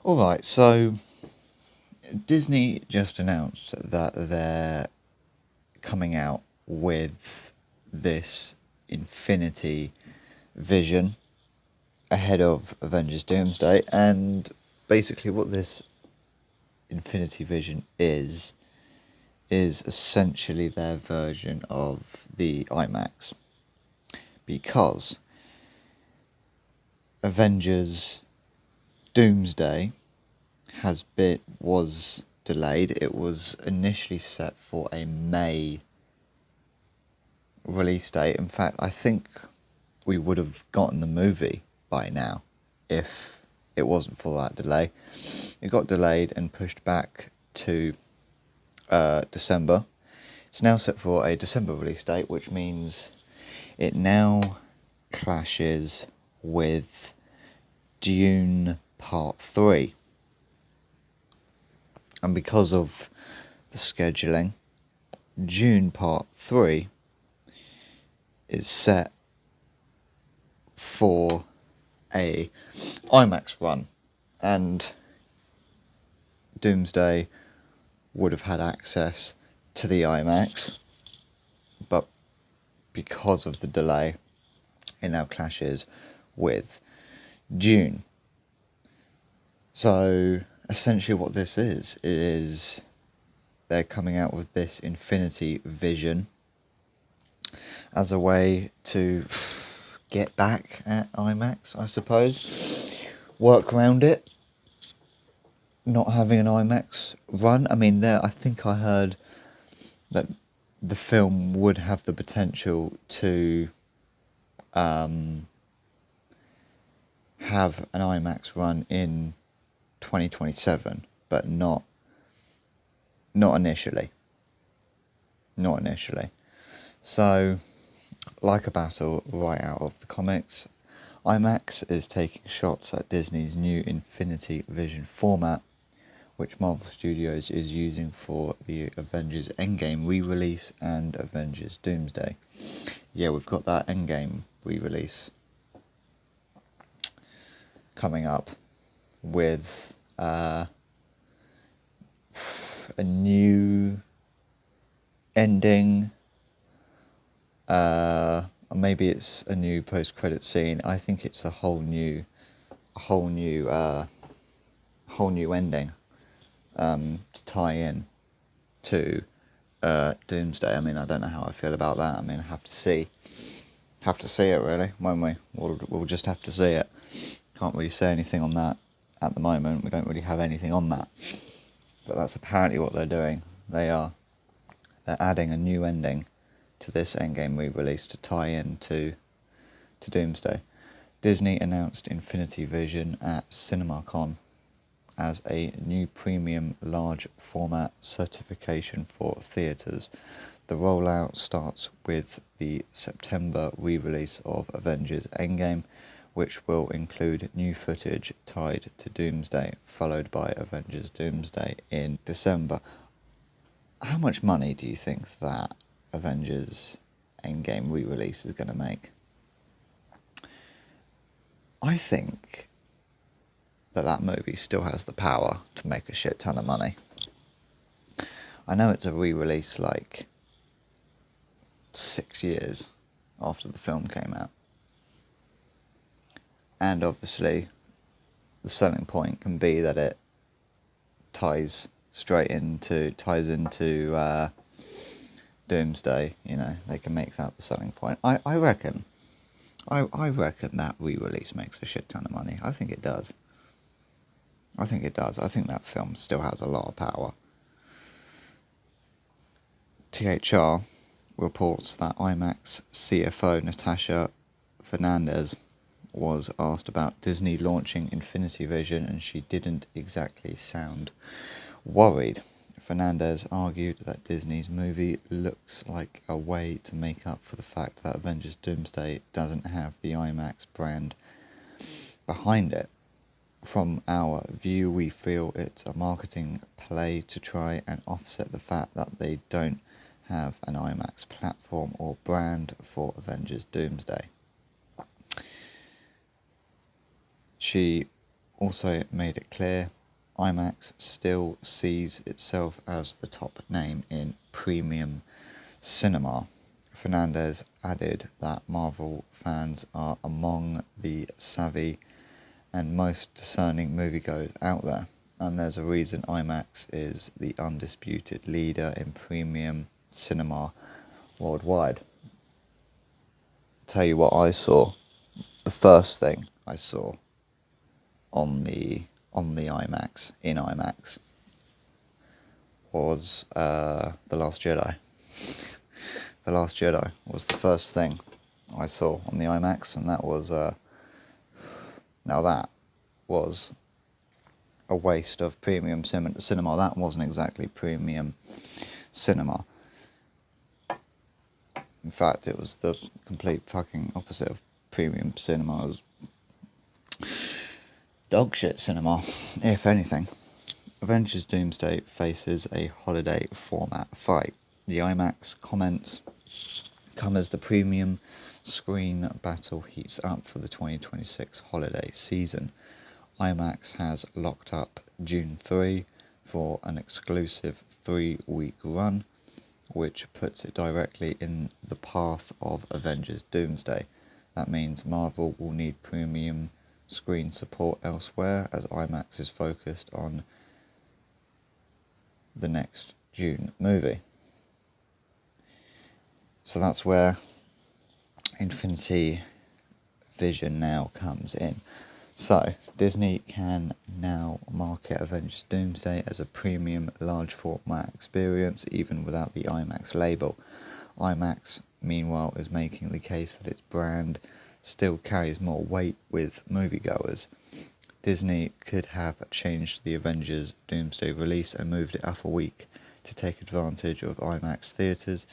Alright, so Disney just announced that they're coming out with this Infinity Vision ahead of Avengers Doomsday, and basically what this Infinity Vision is essentially their version of the IMAX, because Avengers Doomsday was delayed. It was initially set for a May release date. In fact, I think we would have gotten the movie by now if it wasn't for that delay. It got delayed and pushed back to December. It's now set for a December release date, which means it now clashes with Dune Part 3. And because of the scheduling, Dune Part 3 is set for a IMAX run, and Doomsday would have had access to the IMAX, but because of the delay, it now clashes with Dune. So essentially what this is they're coming out with this Infinity Vision as a way to get back at IMAX, I suppose. Work around it, not having an IMAX run. I mean, I think I heard that the film would have the potential to have an IMAX run in 2027, but not initially. Not initially. So, like a battle right out of the comics, IMAX is taking shots at Disney's new Infinity Vision format, which Marvel Studios is using for the Avengers Endgame re-release and Avengers Doomsday. Yeah, we've got that Endgame re-release coming up with a new ending. Maybe it's a new post-credit scene. I think it's a whole new ending to tie in to Doomsday. I mean, I don't know how I feel about that. I mean, I have to see it really, won't we? We'll just have to see it. Can't really say anything on that at the moment. We don't really have anything on that, but that's apparently what they're doing. They're adding a new ending to this Endgame re-release to tie in to Doomsday. Disney announced Infinity Vision at CinemaCon as a new premium large format certification for theatres. The rollout starts with the September re-release of Avengers Endgame, which will include new footage tied to Doomsday, followed by Avengers Doomsday in December. How much money do you think that Avengers Endgame re-release is going to make? I think that movie still has the power to make a shit ton of money. I know it's a re-release like 6 years after the film came out. And obviously, the selling point can be that it ties into Doomsday. You know, they can make that the selling point. I reckon that re-release makes a shit ton of money. I think it does. I think that film still has a lot of power. THR reports that IMAX CFO Natasha Fernandez was asked about Disney launching Infinity Vision, and she didn't exactly sound worried. Fernandez argued that Disney's movie looks like a way to make up for the fact that Avengers Doomsday doesn't have the IMAX brand behind it. From our view, we feel it's a marketing play to try and offset the fact that they don't have an IMAX platform or brand for Avengers Doomsday. She also made it clear IMAX still sees itself as the top name in premium cinema. Fernandez added that Marvel fans are among the savvy and most discerning moviegoers out there, and there's a reason IMAX is the undisputed leader in premium cinema worldwide. I'll tell you what I saw. The first thing I saw on the IMAX, in IMAX, was The Last Jedi. The Last Jedi was the first thing I saw on the IMAX, and that was now that was a waste of premium cinema. That wasn't exactly premium cinema. In fact, it was the complete fucking opposite of premium cinema. It was dog shit cinema, if anything. Avengers Doomsday faces a holiday format fight. The IMAX comments come as the premium screen battle heats up for the 2026 holiday season. IMAX has locked up June 3 for an exclusive 3-week run, which puts it directly in the path of Avengers Doomsday. That means Marvel will need premium screen support elsewhere, as IMAX is focused on the next June movie. So that's where Infinity Vision now comes in. So Disney can now market Avengers Doomsday as a premium large format experience even without the IMAX label. IMAX, meanwhile, is making the case that its brand still carries more weight with moviegoers. Disney could have changed the Avengers Doomsday release and moved it up a week to take advantage of IMAX theatres,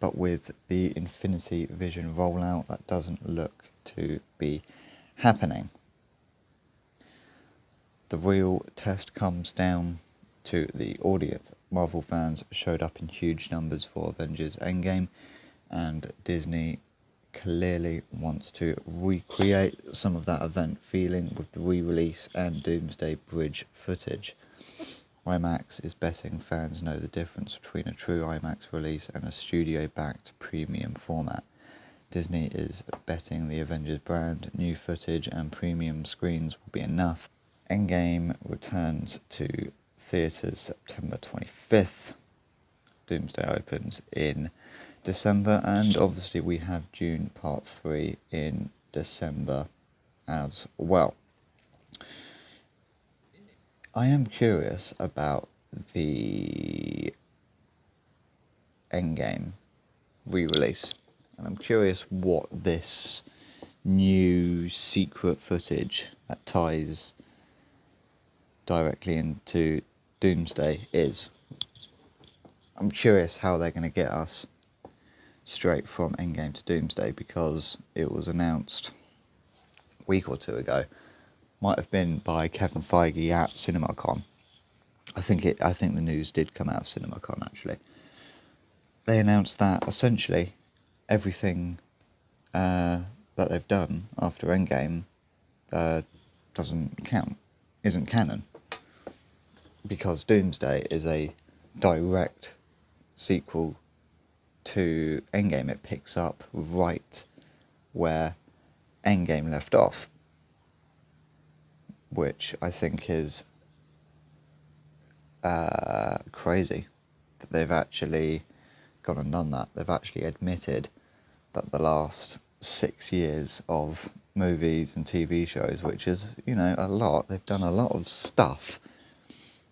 but with the Infinity Vision rollout, that doesn't look to be happening. The real test comes down to the audience. Marvel fans showed up in huge numbers for Avengers Endgame, and Disney clearly wants to recreate some of that event feeling with the re-release and Doomsday Bridge footage. IMAX is betting fans know the difference between a true IMAX release and a studio-backed premium format. Disney is betting the Avengers brand, new footage and premium screens will be enough. Endgame returns to theatres September 25th. Doomsday opens in December, and obviously we have June Part 3 in December as well. I am curious about the Endgame re-release, and I'm curious what this new secret footage that ties directly into Doomsday is. I'm curious how they're going to get us straight from Endgame to Doomsday, because it was announced a week or two ago. Might have been by Kevin Feige at CinemaCon. I think the news did come out of CinemaCon actually. They announced that essentially everything that they've done after Endgame doesn't count, isn't canon, because Doomsday is a direct sequel to Endgame. It picks up right where Endgame left off, which I think is crazy that they've actually gone and done that. They've actually admitted that the last 6 years of movies and TV shows, which is, a lot, they've done a lot of stuff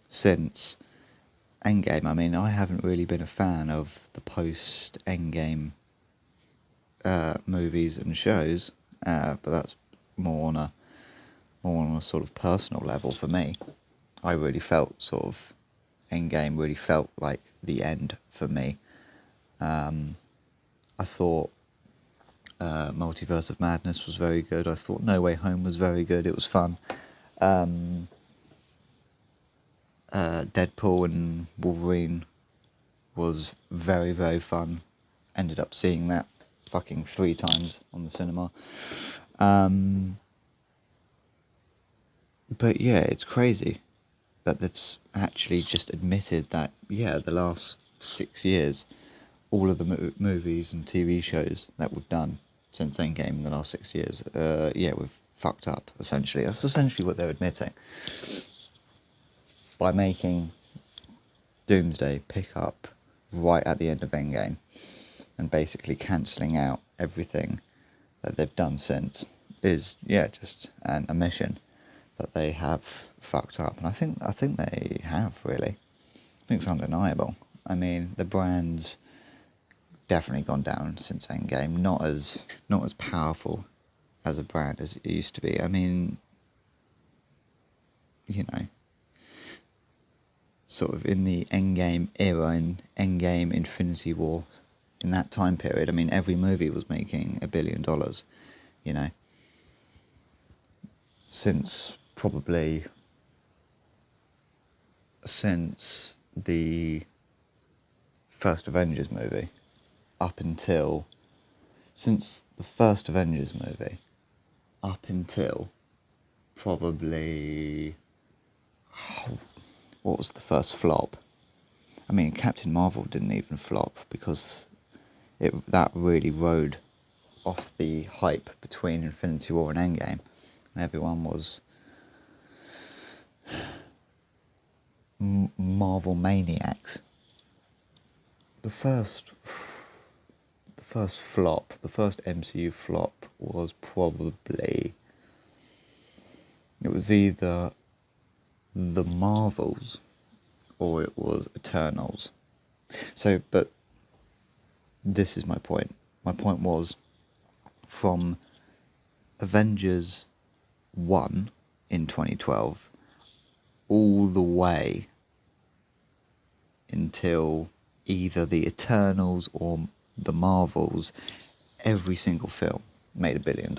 since Endgame. I mean, I haven't really been a fan of the post-Endgame movies and shows, but that's more on a sort of personal level for me. I really felt sort of Endgame really felt like the end for me. I thought Multiverse of Madness was very good. I thought No Way Home was very good. It was fun. Deadpool and Wolverine was very, very fun. Ended up seeing that fucking 3 times on the cinema. But yeah, it's crazy that they've actually just admitted that, yeah, the last 6 years, all of the movies and TV shows that we've done since Endgame in the last 6 years, yeah, we've fucked up, essentially. That's essentially what they're admitting. By making Doomsday pick up right at the end of Endgame and basically cancelling out everything that they've done since is, yeah, just an admission that they have fucked up. And I think they have, really. I think it's undeniable. I mean, the brand's definitely gone down since Endgame. Not as powerful as a brand as it used to be. I mean, you know, sort of in the Endgame era, in Endgame, Infinity War, in that time period, I mean, every movie was making $1 billion, you know. Since the first Avengers movie, since the first Avengers movie, up until probably, what was the first flop? I mean, Captain Marvel didn't even flop because that really rode off the hype between Infinity War and Endgame. And everyone was Marvel maniacs. The first flop, the first MCU flop was probably, it was either the Marvels or it was Eternals. So, but this is my point. My point was, from Avengers 1 in 2012 all the way until either the Eternals or the Marvels, every single film made $1 billion.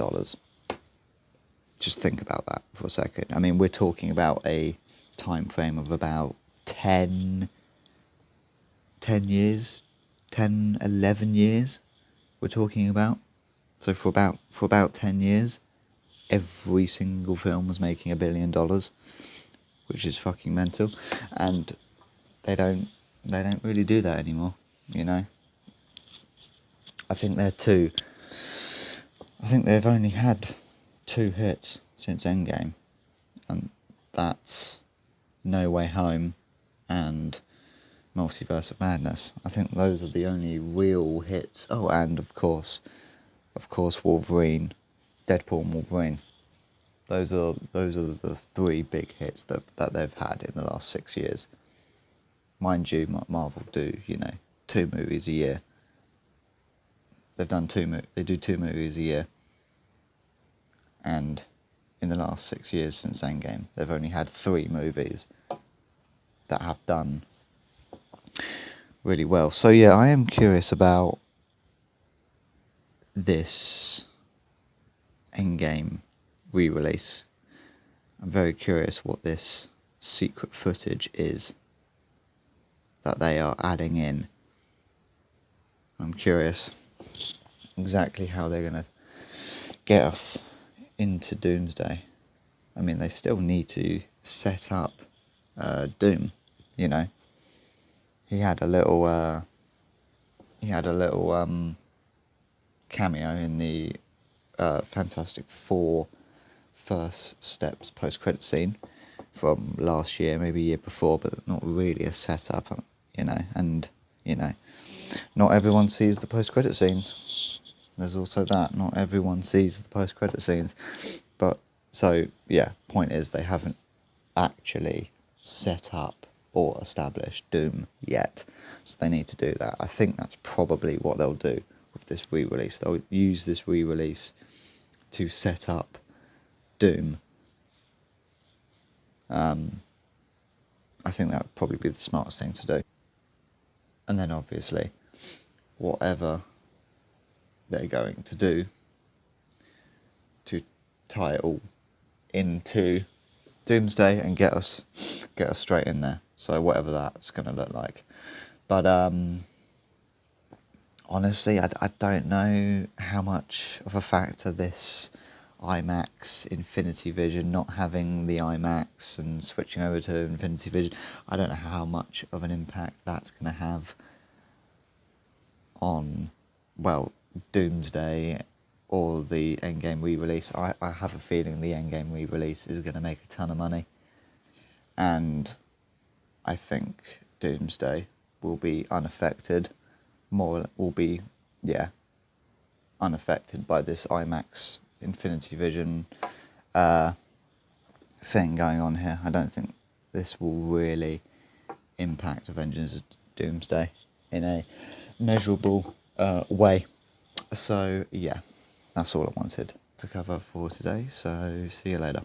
Just think about that for a second. I mean, we're talking about a time frame of about 10 years, 10, 11 years we're talking about. So for about 10 years, every single film was making $1 billion, which is fucking mental. And they don't really do that anymore, you know. I think they've only had 2 hits since Endgame, and that's No Way Home and Multiverse of Madness. I think those are the only real hits. Oh, and of course Wolverine, Deadpool and Wolverine. Those are the 3 big hits that they've had in the last 6 years. Mind you, Marvel do, 2 movies a year. They do 2 movies a year. And in the last 6 years since Endgame, they've only had 3 movies that have done really well. So yeah, I am curious about this Endgame re-release. I'm very curious what this secret footage is that they are adding in. I'm curious exactly how they're going to get us into Doomsday. I mean, they still need to set up Doom, you know. He had a little cameo in the Fantastic Four first steps post-credit scene from last year, maybe a year before, but not really a setup, you know. And not everyone sees the post-credit scenes. There's also that. Not everyone sees the post-credit scenes. But, so, yeah, point is they haven't actually set up or established Doom yet. So they need to do that. I think that's probably what they'll do with this re-release. They'll use this re-release to set up Doom. I think that would probably be the smartest thing to do. And then obviously, whatever they're going to do to tie it all into Doomsday and get us straight in there. So whatever that's going to look like. But honestly, I don't know how much of a factor this IMAX, Infinity Vision, not having the IMAX and switching over to Infinity Vision, I don't know how much of an impact that's going to have on, well, Doomsday or the Endgame re-release. I have a feeling the Endgame re-release is going to make a ton of money, and I think Doomsday will be unaffected, unaffected by this IMAX Infinity Vision thing going on here. I don't think this will really impact Avengers Doomsday in a measurable way. So yeah, that's all I wanted to cover for today, so see you later.